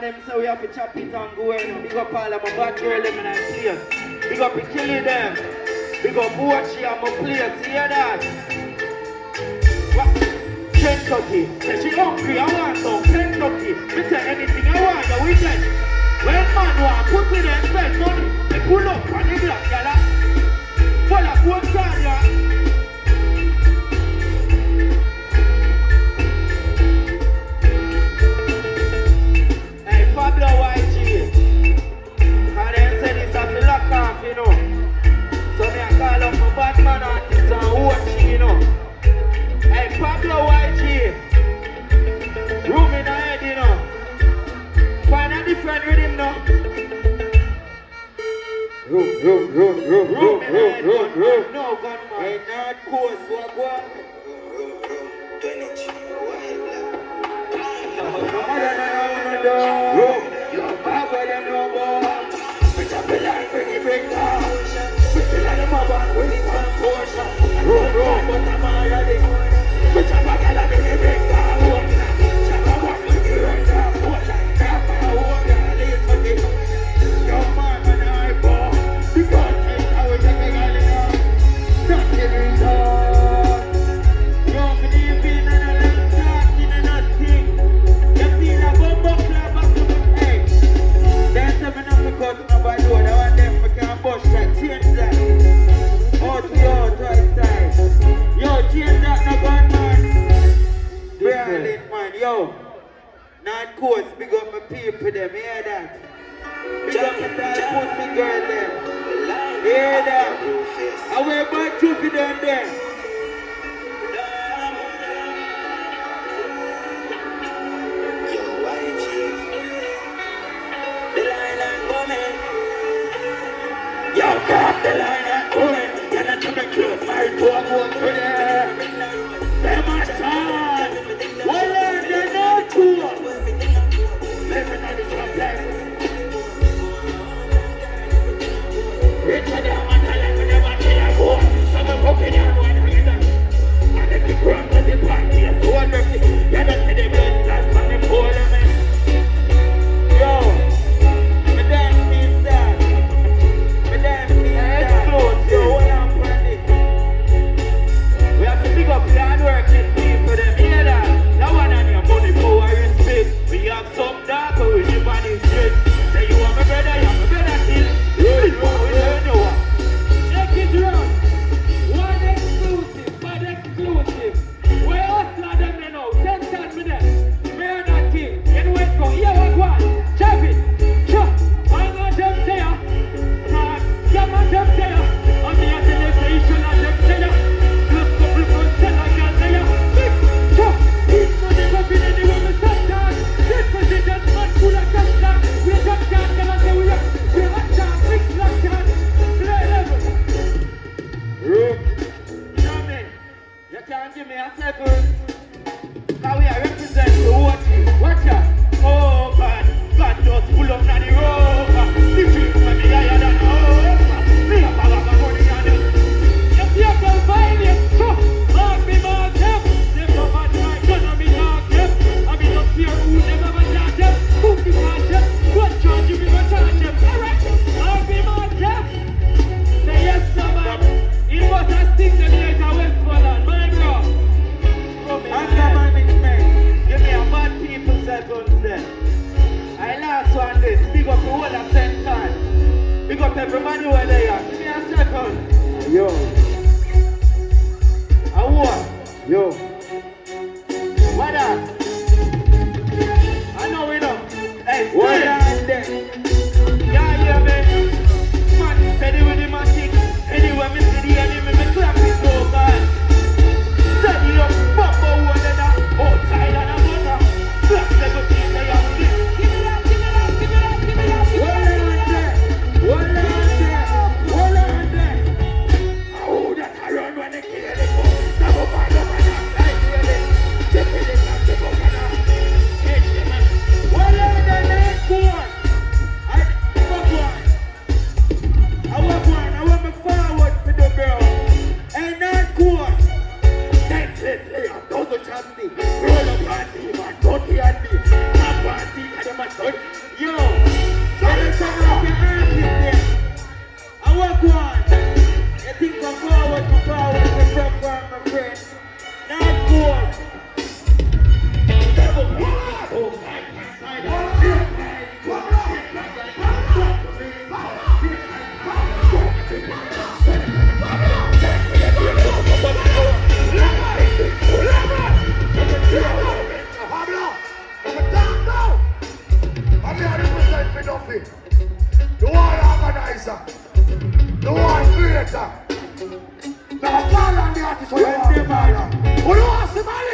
them say we have to chop it and go in. Big up all of my bad girl them in our place. Big up the killing them. Big up Boachi and my place. See that? What? Kentucky. Say she hungry, I want some Kentucky. Me say anything I want, you with it. When man want put it and spend money, they pull up on the block, y'all. Full of one card, y'all. Pablo YG, and them said it's a lock off, you know. So me I call up my bad man artist and watch, you know. Hey, Pablo YG, room in the head, you know. Find a different rhythm now. Room in the head, gunman. No gunman. Hey, not course, what? Yo, North Coast, big up my people them, hear that? Big up my tall pussy girl them, hear that? I wear my trophy down there. Yo, YG, the line and coming. Yo, grab the line and coming. You're not to be close, my door won't be there. Them are sad. Everybody where they are. Give me a second. Yo. A what? Yo. What up? I know we know. Hey, what are they? Yeah, yeah, man. Man, steady with the magic. Anyway, me see the enemy, me clap it so bad. Steady up, bumbo, one and a outside and a butter. Clap the good thing they have. Give it up, give it up, give it up, give it up. What are they? What are they? better. Now, fall on the artist. Who you want to fall on? Who you want to fall on?